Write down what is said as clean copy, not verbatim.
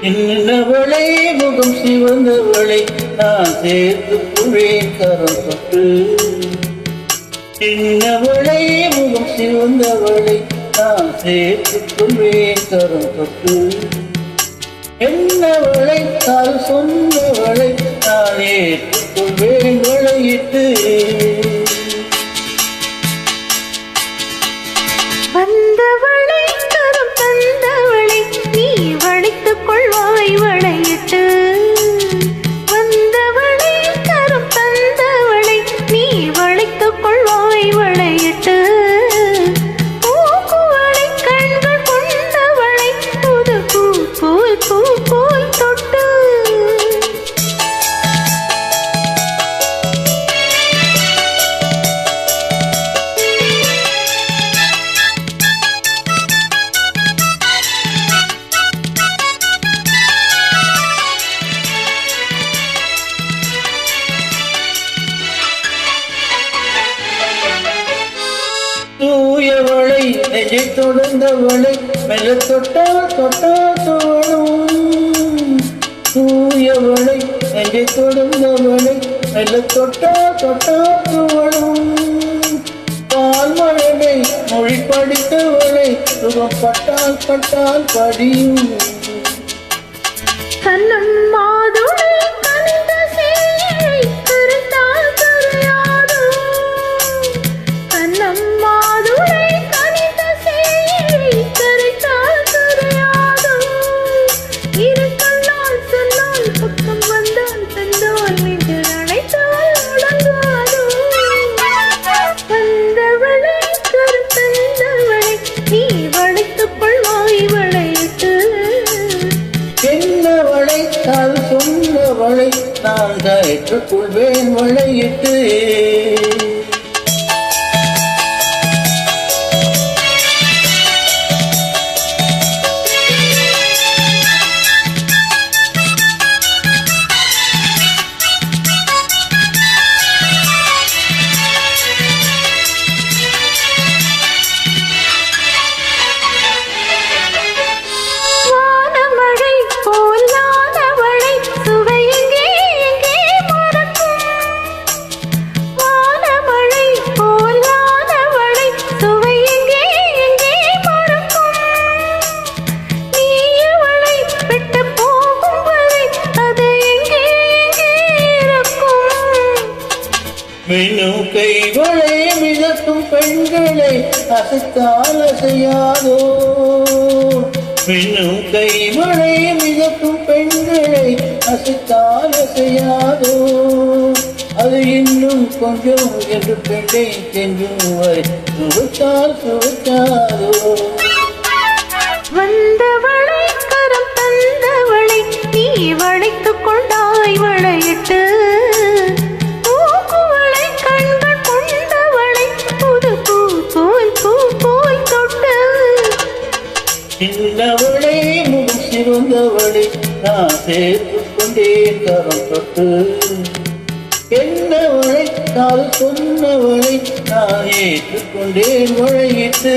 என்னவளை முகம் சிவந்தவளை நான் சேர்த்து புழேன் கரம் தொட்டு. என்னவளை முகம் சிவந்தவளை நான் சேர்த்து புழேன் கரம் தொட்டு. என்னவளை தால் சொன்னவளை நான் ஏற்றுக்கொள்வேன் வளையிட்டு. வந்தவளை கரம் தந்தவளை நீ வளைத்துக் கொள்வாய் வளையிட்டு. வந்தவளை கரம் தந்தவளை நீ வளைத்துக் கொள்வாய் வளையிட்டு. பூக்குவளை கண்கள் கொண்டவளை புது பூ போல் பூ போல் தொட்டு. தூயவளை நெஞ்சை தொடர்ந்தவளை மெல்ல தொட்டால் தொட்டால் தோணும். தூயவளை நெஞ்சை தொடர்ந்தவளை மெல்ல தொட்டால் தொட்டால் தோணும். பால்மழை மொழி படித்தவளை சுகம் பட்டால் பட்டால் படியும். கண்ணம் மாதுளை கனிந்த சேயை கருத்தால் கரையாதோ. கண்ணம் மாதுளை கனிந்த சேயை கரைத்தால் கரையாதோ. இரு கண்ணால் சொன்னால் பக்கம் வந்தால் தந்தால் நின்று அணைத்தால் உடங்காதோ. வந்தவளை கருத்தந்தவளை நீ வளைத்துக் கொள்வாய் வளையிட்டு. என்னவளை தால் சொன்னவளை நான் ஏற்றுக்கொள்வேன் வளையிட்டு. மின்னும் கைகளை மிதக்கும் பெண்களை அசைத்தால் அசையாதோ. மின்னும் கைகளை மிதக்கும் பெண்களை அசைத்தால் அசையாதோ. அது இன்னும் கொஞ்சம் என்று பெண்ணை சென்றும் வரை சுவைத்தால் சுவைத்தாதோ. வந்தவளை கரம் தந்தவளை நீ வளைத்துக் கொண்டாய் வளையிட்டு. சின்னவளை முகம் சிவந்தவளை நான் சேர்த்துக் கொண்டேன் கரம் தொட்டு. என்னவளை தால் சொன்னவளை நான் ஏற்றுக்கொண்டேன் வளையிட்டு.